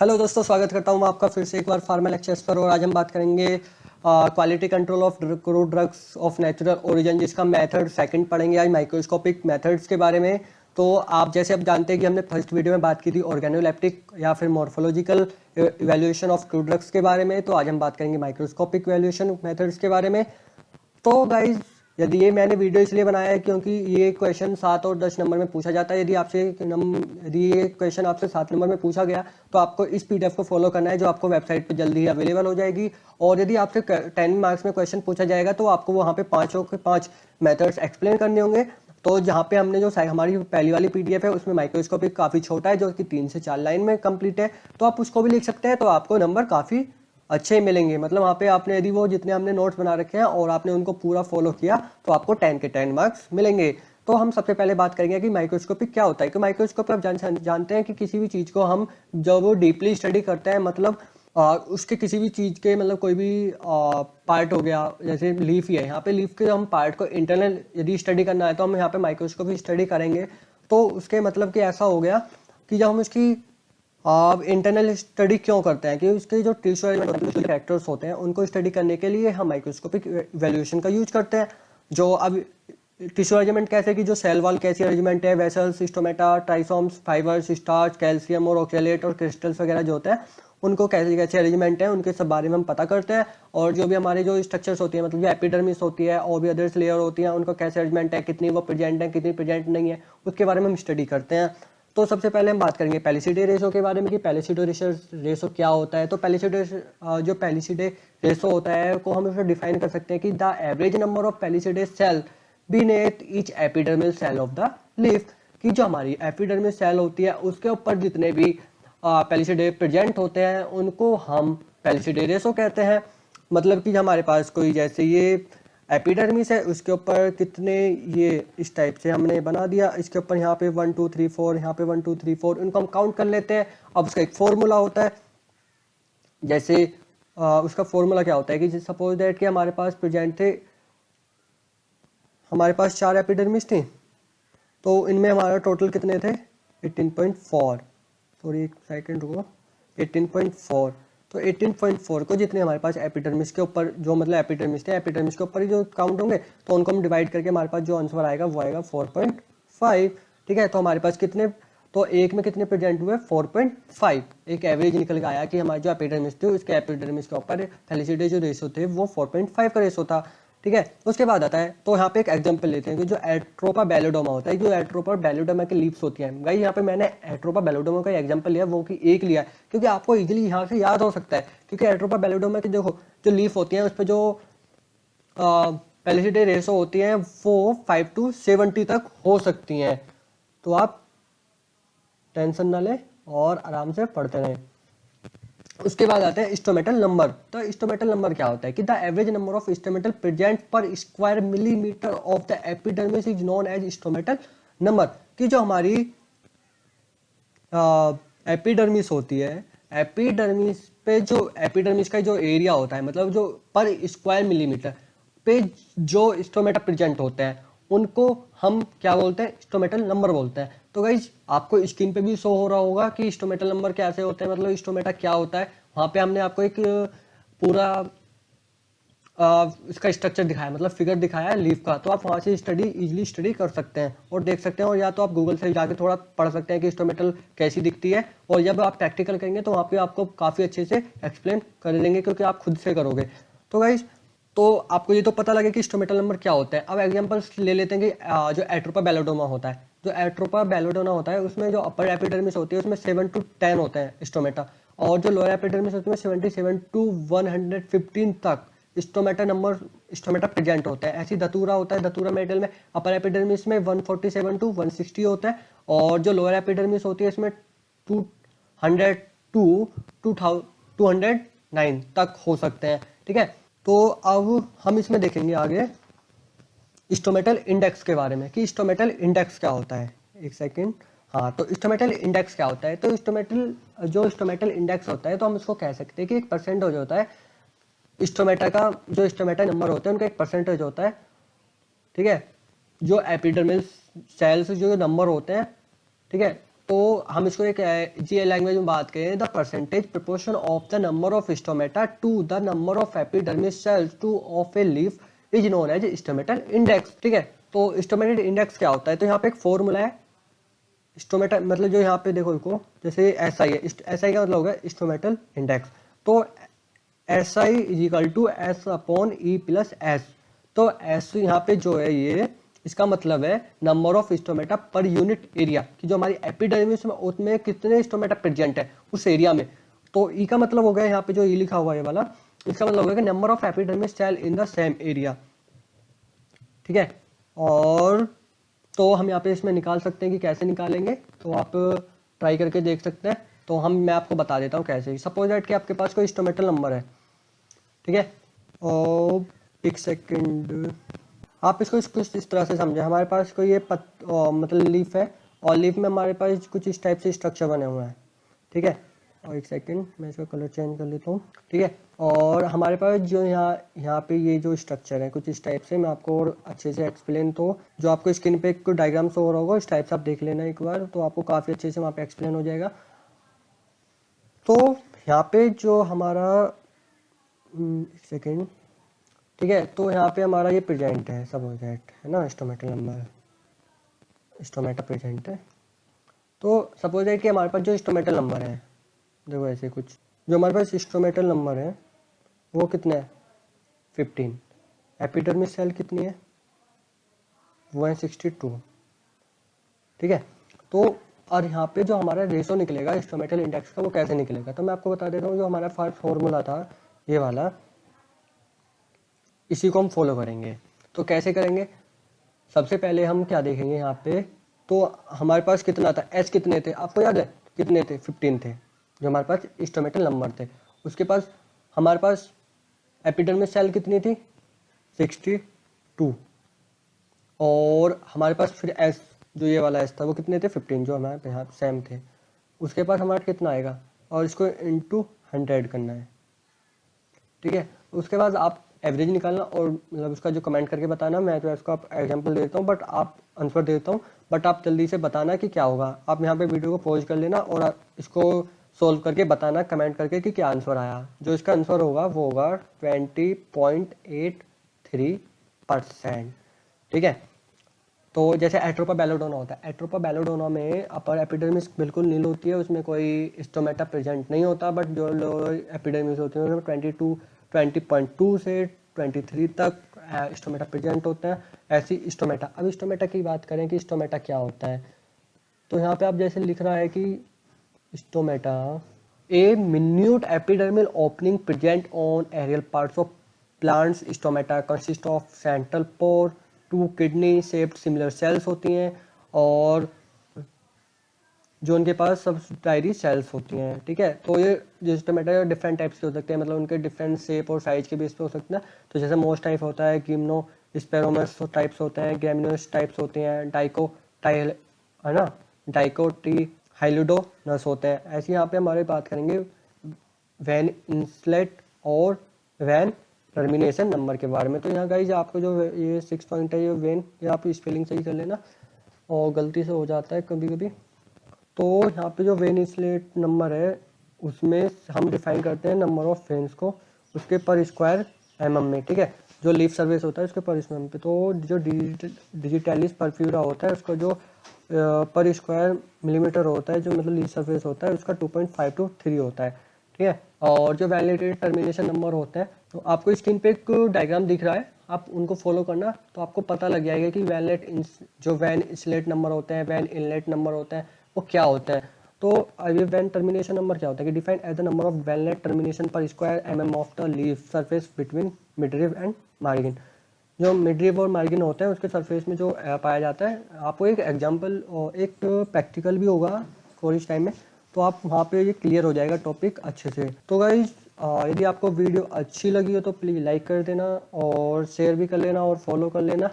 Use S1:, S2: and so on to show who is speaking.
S1: Hello दोस्तों, स्वागत करता हूं मैं आपका फिर से एक बार फार्मा लेक्चर्स पर। और आज हम बात करेंगे quality control of crude drugs of natural origin, जिसका मेथड सेकंड पढ़ेंगे आज, माइक्रोस्कोपिक मेथड्स के बारे में। तो आप जैसे अब जानते हैं कि हमने फर्स्ट वीडियो में बात की थी ऑर्गेनोलेप्टिक या फिर morphological evaluation of crude drugs के बारे में। तो आज हम बात करेंगे माइक्रोस्कोपिक इवैल्यूएशन मेथड्स के बारे में। तो गाइज, यदि ये मैंने वीडियो इसलिए बनाया है क्योंकि ये क्वेश्चन 7 और 10 नंबर में पूछा जाता है। यदि ये क्वेश्चन आपसे 7 नंबर में पूछा गया तो आपको इस पीडीएफ को फॉलो करना है, जो आपको वेबसाइट पे जल्दी ही अवेलेबल हो जाएगी। और यदि आपसे 10 मार्क्स में क्वेश्चन पूछा जाएगा तो आपको वहाँ पे 5 के 5 मेथड्स एक्सप्लेन करने होंगे। तो जहाँ पे हमने जो हमारी पहली वाली पीडीएफ है उसमें माइक्रोस्कोपिक काफ़ी छोटा है, जो कि 3 से 4 लाइन में कंप्लीट है, तो आप उसको भी लिख सकते हैं। तो आपको नंबर काफ़ी अच्छे मिलेंगे। मतलब वहाँ पे आपने यदि वो जितने हमने नोट्स बना रखे हैं और आपने उनको पूरा फॉलो किया तो आपको 10 के 10 मार्क्स मिलेंगे। तो हम सबसे पहले बात करेंगे कि माइक्रोस्कोपिक क्या होता है। कि माइक्रोस्कोप आप जानते हैं कि किसी भी चीज़ को हम जब वो डीपली स्टडी करते हैं, मतलब उसके किसी भी चीज़ के, मतलब कोई भी पार्ट हो गया, जैसे लीफ ही है, यहाँ पे लीफ के हम पार्ट को इंटरनल यदि स्टडी करना है तो हम यहाँ पे माइक्रोस्कोपिक स्टडी करेंगे। तो उसके मतलब कि ऐसा हो गया कि जब हम उसकी आप इंटरनल स्टडी क्यों करते हैं कि उसके जो टिश्यू फैक्टर्स होते हैं उनको स्टडी करने के लिए हम माइक्रोस्कोपिक इवैल्यूएशन का यूज करते हैं। जो अब टिश्यू अरेंजमेंट कैसे कि जो सेल वॉल कैसी अरेंजमेंट है, vessels, stomata, trichomes, fibres, starch, calcium और ऑक्सलेट और क्रिस्टल्स वगैरह जो होते हैं उनको कैसे कैसे अरेंजमेंट है, उनके सब बारे में हम पता करते हैं। और जो भी हमारे जो स्ट्रक्चर्स होती है, मतलब जो एपिडर्मिस होती है और भी अदर्स लेयर होती हैं, उनका कैसे अरेंजमेंट है, कितनी वो प्रेजेंट है, कितनी प्रेजेंट नहीं है, उसके बारे में हम स्टडी करते हैं। तो सबसे पहले हम बात करेंगे पेलिसिडे रेशो के बारे में कि पेलिसिडे रेशो क्या होता है। तो जो पेलिसिडे रेशो होता है को हम इसे डिफाइन कर सकते हैं कि the average number of palisade cell beneath each epidermal cell of the leaf. कि जो हमारी एपिडर्मल सेल होती है उसके ऊपर जितने भी पेलिसिडे प्रेजेंट होते हैं उनको हम पेलिसिडे रेशो कहते हैं। मतलब कि हमारे पास कोई जैसे ये एपिडर्मिस है, उसके ऊपर कितने, ये इस टाइप से हमने बना दिया, इसके ऊपर यहाँ पे 1 2 3 4, यहाँ पे 1 2 3 4, इनको हम काउंट कर लेते हैं। अब उसका एक फॉर्मूला होता है, जैसे उसका फॉर्मूला क्या होता है कि सपोज दैट कि हमारे पास प्रेजेंट थे, हमारे पास 4 एपिडर्मिस थे, तो इनमें हमारा टोटल कितने थे 18.4, सॉरी एक सेकेंड रुको, 18.4। तो 18.4 को जितने हमारे पास एपिडर्मिस के ऊपर, जो मतलब एपिडर्मिस थे, एपिडर्मिस के ऊपर ही जो काउंट होंगे तो उनको हम डिवाइड करके हमारे पास जो आंसर आएगा वो आएगा 4.5। ठीक है, तो हमारे पास कितने, तो एक में कितने प्रेजेंट हुए 4.5। एक एवरेज निकल के आया कि हमारे जो एपिडर्मिस थे उसके एपिडर्मिस के ऊपर फेलिसिटी जो रेशो थे वो 4.5 का रेशो था। ठीक है, उसके बाद आता है, तो यहाँ पे एक एग्जांपल लेते हैं कि जो एट्रोपा बैलोडोमा होता है, जो एट्रोपा बैलोडोमा की लीव्स होती हैं। गाइस, यहाँ पे मैंने एट्रोपा बैलोडोमा का एग्जांपल लिया, वो कि एक लिया क्योंकि आपको इजीली यहाँ से याद हो सकता है। क्योंकि एट्रोपा बैलोडोमा की देखो जो लीफ होती है उस पर जो पेलिसिटी रेशो होती है वो 5 to 70 तक हो सकती हैं। तो आप टेंशन ना लें और आराम से पढ़ते रहें। उसके बाद आते हैं स्टोमेटल नंबर। तो स्टोमेटल नंबर क्या होता है कि the average number of stomatal present per square millimetre of the epidermis is known as stomatal number. कि जो हमारी एपिडर्मिस होती है, एपिडर्मिस पे जो एपिडर्मिस का जो एरिया होता है, मतलब जो पर स्क्वायर मिलीमीटर पे जो स्टोमेटा प्रेजेंट होते हैं उनको हम क्या बोलते हैं, स्टोमेटल नंबर बोलते हैं। तो गाइज, आपको स्क्रीन पे भी शो हो रहा होगा कि स्टोमेटल नंबर कैसे होते हैं, मतलब स्टोमेटा क्या होता है। वहाँ पे हमने आपको एक पूरा इसका स्ट्रक्चर दिखाया, मतलब फिगर दिखाया है लीफ का। तो आप वहाँ से इजीली स्टडी कर सकते हैं और देख सकते हैं। और या तो आप गूगल से जाके थोड़ा पढ़ सकते हैं कि स्टोमेटल कैसी दिखती है। और जब आप प्रैक्टिकल करेंगे तो वहाँ पे आपको काफ़ी अच्छे से एक्सप्लेन कर देंगे, क्योंकि आप खुद से करोगे। तो गाइज, तो आपको ये तो पता लगे कि स्टोमेटल नंबर क्या होता है। अब एग्जांपल्स ले लेते हैं कि जो एट्रोपा बैलोडोमा होता है, जो एट्रोपा बैलोडोमा होता है उसमें जो अपर एपिडर्मिस होती है उसमें 7 to 10 होते हैं स्टोमेटा, और जो लोअर एपिडर्मिस होती है 77 to 115 तक स्टोमेटा प्रेजेंट होता है। ऐसी धतूरा होता है, धतूरा मेटल में अपर एपिडर्मिस में 147 to 160 होता है, और जो लोअर एपिडर्मिस होती है इसमें 202 to 209 तक हो सकते हैं। ठीक है, तो अब हम इसमें देखेंगे आगे स्टोमेटल इंडेक्स के बारे में कि स्टोमेटल इंडेक्स क्या होता है। एक सेकेंड, हाँ, तो स्टोमेटल इंडेक्स क्या होता है। तो स्टोमेटल इंडेक्स होता है तो हम उसको कह सकते हैं कि एक परसेंटेज होता है स्टोमेटा का, जो स्टोमेटा नंबर होते हैं उनका एक परसेंटेज होता है। ठीक है, जो एपिडर्मिस सेल्स जो नंबर होते हैं, ठीक है, तो हम इसको एक जी लैंग्वेज में बात करें, the percentage proportion of the number of stomata to the number of epidermis cells to of a leaf is known as stomatal index. ठीक है, तो स्टोमेटल इंडेक्स क्या होता है, तो यहाँ पे एक फॉर्मूला है स्टोमेटा, मतलब जो यहाँ पे देखो इसको, जैसे एस आई है, एस आई का मतलब होगा स्टोमेटल इंडेक्स। तो S I is equal to S upon E plus S. तो एस यहाँ पे जो है ये इसका मतलब है number of stomata per unit area, कि जो हमारी एपिडर्मिस में उसमें कितने स्टोमेटा प्रेजेंट है उस एरिया में। तो ई का मतलब हो गया यहाँ पे जो ई लिखा हुआ है वाला, इसका मतलब होगा कि number of epidermis cell in the same area. ठीक है, और तो हम यहाँ पे इसमें निकाल सकते हैं कि कैसे निकालेंगे, तो आप ट्राई करके देख सकते हैं। तो मैं आपको बता देता हूँ कैसे। सपोज दैट कि आपके पास कोई स्टोमेटल नंबर है, ठीक है, और एक सेकंड, आप इसको कुछ इस तरह से समझे। हमारे पास कोई ये मतलब लीफ है, और लीफ में हमारे पास कुछ इस टाइप से स्ट्रक्चर बने हुए हैं। ठीक है, और एक सेकंड मैं इसका कलर चेंज कर लेता हूँ। ठीक है, और हमारे पास जो यहाँ पे ये जो स्ट्रक्चर है कुछ इस टाइप से, मैं आपको और अच्छे से एक्सप्लेन, तो जो आपको स्क्रीन पे एक डायग्राम शो हो रहा होगा इस टाइप से आप देख लेना एक बार, तो आपको काफ़ी अच्छे से वहाँ पे एक्सप्लेन हो जाएगा। तो यहाँ पे जो हमारा सेकेंड, ठीक है, तो यहाँ पे हमारा ये प्रेजेंट है सपोजेट है ना, स्टोमेटल नंबर, स्टोमेटा प्रेजेंट है। तो सपोजेट कि हमारे पास जो स्टोमेटल नंबर है, देखो ऐसे कुछ जो हमारे पास स्टोमेटल नंबर है वो कितने है 15, एपिडर्मिस सेल कितनी है वो है 62। ठीक है, तो और यहाँ पे जो हमारा रेशो निकलेगा स्टोमेटल इंडेक्स का वो कैसे निकलेगा, तो मैं आपको बता देता हूँ। जो हमारा फर्स्ट फॉर्मूला था ये वाला, इसी को हम फॉलो करेंगे। तो कैसे करेंगे, सबसे पहले हम क्या देखेंगे यहाँ पे, तो हमारे पास कितना था, एस कितने थे आपको याद है, कितने थे 15 थे जो हमारे पास स्टोमेटल नंबर थे। उसके पास हमारे पास एपिडर्मिस सेल कितनी थी 62, और हमारे पास फिर एस जो ये वाला एस था वो कितने थे 15 जो हमारे यहाँ सेम थे। उसके पास हमारा कितना आएगा, और इसको इंटू 100 करना है। ठीक है, उसके बाद आप एवरेज निकालना और मतलब उसका जो कमेंट करके बताना। मैं तो इसको आप एग्जांपल देता हूँ, बट आप आंसर देता हूँ, बट आप जल्दी से बताना कि क्या होगा। आप यहाँ पे वीडियो को पॉज कर लेना और आप इसको सोल्व करके बताना कमेंट करके कि क्या आंसर आया। जो इसका आंसर होगा वो होगा 20.83%। ठीक है, तो जैसे एट्रोपा बेलोडोना होता है, एट्रोपा बेलोडोना में अपर एपिडर्मिस बिल्कुल नील होती है, उसमें कोई स्टोमेटा प्रेजेंट नहीं होता, बट जो लोअर एपिडर्मिस होती है उसमें 20.2 से 23 तक स्टोमेटा प्रेजेंट होता है। ऐसी स्टोमेटा, अब स्टोमेटा की बात करें कि स्टोमेटा क्या होता है, तो यहाँ पे आप जैसे लिख रहा है कि stomata a minute epidermal opening present on aerial parts of plants. Stomata consist of central pore, 2 kidney shaped similar cells होती हैं, और जो उनके पास सब्सिडायरी सेल्स होती हैं। ठीक है, तो ये जो स्टोमेटा डिफरेंट टाइप्स के हो सकते हैं, मतलब उनके डिफरेंट शेप और साइज के बेस पे हो सकते हैं। तो जैसे मोस्ट टाइप होता है गिम्नो स्पेरोमस टाइप्स होते हैं, ग्रेमिनोस टाइप्स होते हैं, डाइको टाइल है ना, डाइकोटी हाइलिडोनस होते हैं। ऐसे यहाँ पे हमारे बात करेंगे वैन इंसलेट और वैन टर्मिनेशन नंबर के बारे में। तो यहाँ गाइज आपको जो ये 6 पॉइंट है, ये वेन, ये आप स्पेलिंग सही कर लेना, और गलती से हो जाता है कभी कभी। तो यहाँ पे जो वेन इंसलेट नंबर है उसमें हम डिफाइन करते हैं नंबर ऑफ वेन्स को उसके पर स्क्वायर mm में। ठीक है, जो लीफ सर्विस होता है उसके पर mm पे। तो जो डिजिटैलिस परफ्यूरा होता है उसका जो पर स्क्वायर मिलीमीटर होता है, जो मतलब लीफ सर्फेस होता है उसका 2.5 to 3 होता है। ठीक है, और जो वैलिडेटेड टर्मिनेशन नंबर होते हैं, तो आपको स्क्रीन पे एक डायग्राम दिख रहा है, आप उनको फॉलो करना तो आपको पता लग जाएगा कि जो वैन इंसलेट नंबर होते हैं, वैन इनलेट नंबर होते हैं, वो क्या होता है। तो ये वैन टर्मिनेशन नंबर क्या होता है कि defined as the number of veinlet termination per square mm of the leaf surface between midrib and margin. जो मिडरिव और मार्जिन होते हैं उसके सरफेस में जो पाया जाता है। आपको एक एग्जांपल और एक प्रैक्टिकल भी होगा कॉलेज टाइम में, तो आप वहाँ पे ये क्लियर हो जाएगा टॉपिक अच्छे से। तो गाइज यदि आपको वीडियो अच्छी लगी हो तो प्लीज़ लाइक कर देना और शेयर भी कर लेना और फॉलो कर लेना।